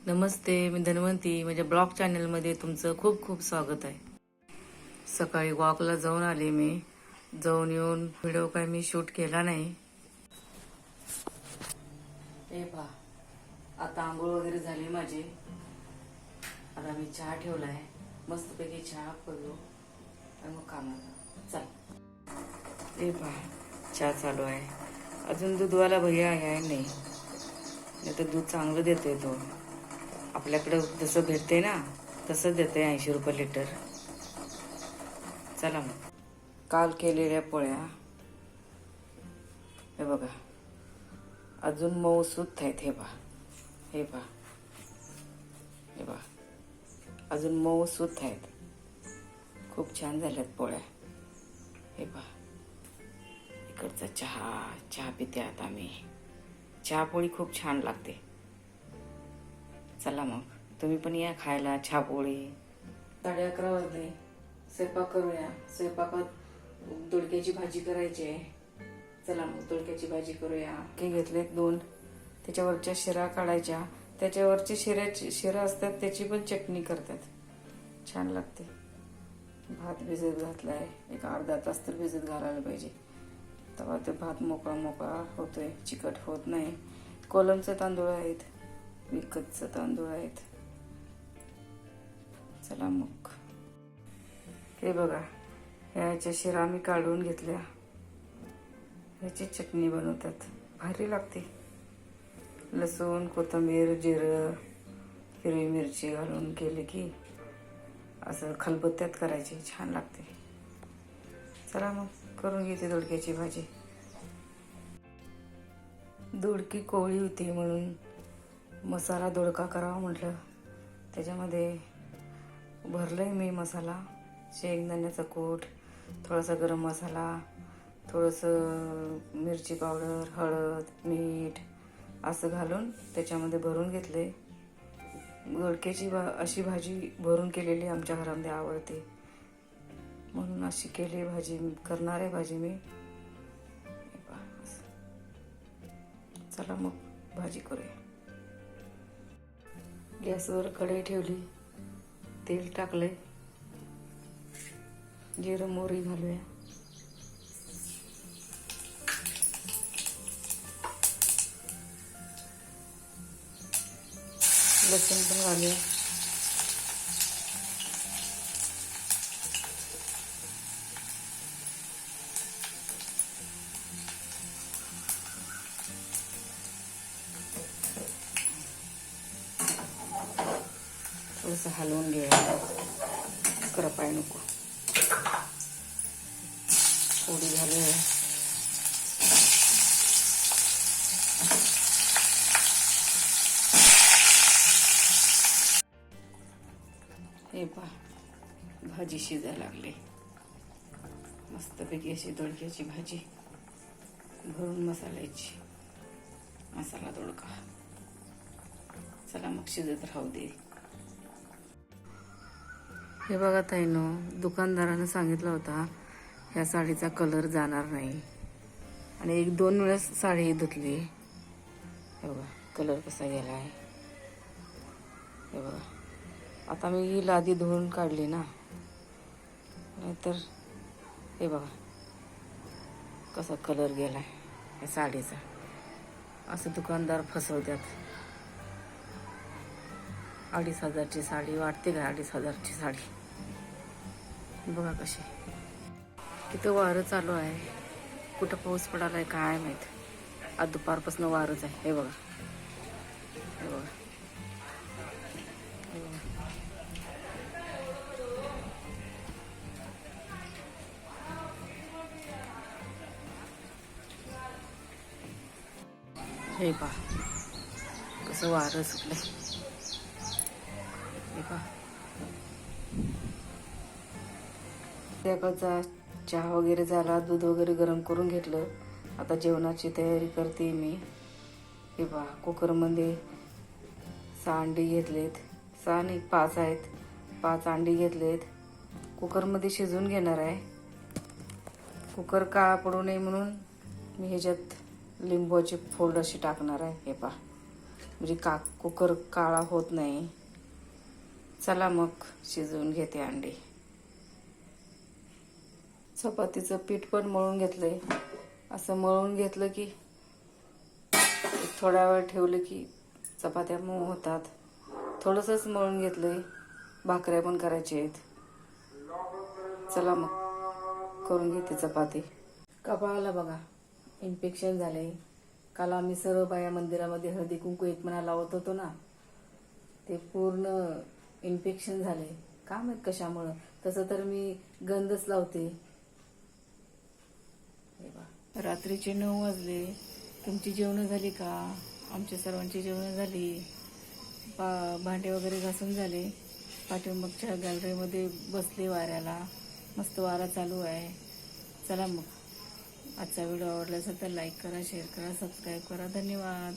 नमस्ते, मी धन्वंती. माझ्या ब्लॉग चॅनलमध्ये तुमचं खूप खूप स्वागत आहे. सकाळी वॉकला जाऊन आले मी. जाऊन येऊन व्हिडिओ काय मी शूट केला नाही. हे पहा, आता आंघोळ वगैरे झाली माझी. आता मी चहा ठेवलाय. मस्तपैकी चहा करू आणि मग कामाला चल. हे पहा, चहा चालू आहे. अजून दूधवाला भैया आहे नाही तर दूध चांगलं देतोय तो. आपल्याकडे जसं भेटते ना तसं देते 80 रुपये लिटर. चला मग. काल केलेल्या पोळ्या हे बघा, अजून मऊसूत आहेत. हे पहा, हे पहा, हे पहा, अजून मऊसूत आहेत. खूप छान झाल्यात पोळ्या. हे पहा, इकडचा चहा पिते आता मी. चहा पोळी खूप छान लागते. चला मग तुम्ही पण या खायला चहा पोळी. 11:30 वाजले. स्वयंपाक करूया. स्वयंपाकात दोडक्याची भाजी करायची आहे. चला मग दोडक्याची भाजी करूया. की घेतले 2, त्याच्यावरच्या शिरा काढायच्या. त्याच्यावरचे शिरा असतात त्याची पण चटणी करतात, छान लागते. भात भिजत घातलाय. एक अर्धा तास तर भिजत घालायला पाहिजे, तेव्हा ते भात मोकळा होतोय, चिकट होत नाही. कोलमचे तांदूळ आहेत, विकतचे तांदूळ आहेत. चला मग. हे बघा, ह्याच्या शिरा मी काढून घेतल्या. ह्याची चटणी बनवतात, भारी लागते. लसूण, कोथिंबीर, जिरं, हिरवी मिरची घालून केले की असं खलबत्त्यात करायची, छान लागते. चला मग करून घेते दोडक्याची भाजी. दोडकी कोवळी होती म्हणून मसाला दोडका करावा म्हटलं. त्याच्यामध्ये भरलंय मी मसाला. शेंगदाण्याचा कूट, थोडासा गरम मसाला, थोडंसं मिरची पावडर, हळद, मीठ असं घालून त्याच्यामध्ये भरून घेतले. दोडक्याची अशी भाजी भरून केलेली आमच्या घरामध्ये आवडते म्हणून अशी केली भाजी. करणार आहे भाजी मी. चला मग भाजी करूया. गॅसवर कढई ठेवली, तेल टाकले, जिरं मोहरी घालूया. लसूण पण घालूया. थोडंसं हलवून घेऊया, करपाय नको. थोडी घालूया. हे पहा, भाजी शिजायला लागली. मस्तपैकी अशी दोडक्याची भाजी भरून मसाल्याची, मसाला दोडका. चला मग शिजत राहू दे. हे बघा ताईनो, दुकानदारानं सांगितलं होता ह्या साडीचा कलर जाणार नाही आणि 1-2 वेळेस साडी धुतली. हे बघा कलर कसा गेला आहे. हे बघा, आता मी ही लादी धुवून काढली ना, नाहीतर हे बघा कसा कलर गेला आहे या साडीचा. असं दुकानदार फसवतात. 2,500ची साडी वाटते का? 2,500ची साडी बघा कशी. किती वारं चालू आहे. कुठं पाऊस पडायला आहे काय माहीत. आज दुपारपासून वारंच आहे. हे बघा, हे बघा, हे बघा. हे पहा कसं वारं सुटलंय. हे पहा, सकाळचा चहा वगैरे झाला, दूध वगैरे गरम करून घेतलं. आता जेवणाची तयारी करते मी. हे पहा, कुकरमध्ये 6 अंडी घेतलेत. 6 नाही 5 आहेत. 5 अंडी घेतलेत. कुकरमध्ये शिजवून घेणार आहे. कुकर काळा पडू नये म्हणून मी ह्याच्यात लिंबूची फोड अशी टाकणार आहे. हे पहा, म्हणजे कुकर काळा होत नाही. चला मग शिजवून घेते अंडे. चपातीचं पीठ पण मळून घेतलंय. असं मळून घेतलं की थोडा वेळ ठेवलं की चपात्या मऊ होतात. थोडंसंच मळून घेतलंय. भाकऱ्या पण करायच्या आहेत. चला मग करून घेते चपाती. कपाळाला बघा इन्फेक्शन झालंय. काल आम्ही सर्व बाया मंदिरामध्ये हळदी कुंकू एकमेकांना लावत होतो ना, ते पूर्ण इन्फेक्शन झाले. का माहित कशामुळं. तसं तर मी गंधच लावते. रात्रीचे 9 वाजले. तुमची जेवणं झाली का? आमच्या सर्वांची जेवणं झाली. भांडे वगैरे घासून झाले. पाठीमागच्या गॅलरीमध्ये बसले वाऱ्याला. मस्त वारा चालू आहे. चला मग आजचा व्हिडिओ आवडला असेल तर लाईक करा, शेअर करा, सबस्क्राईब करा. धन्यवाद.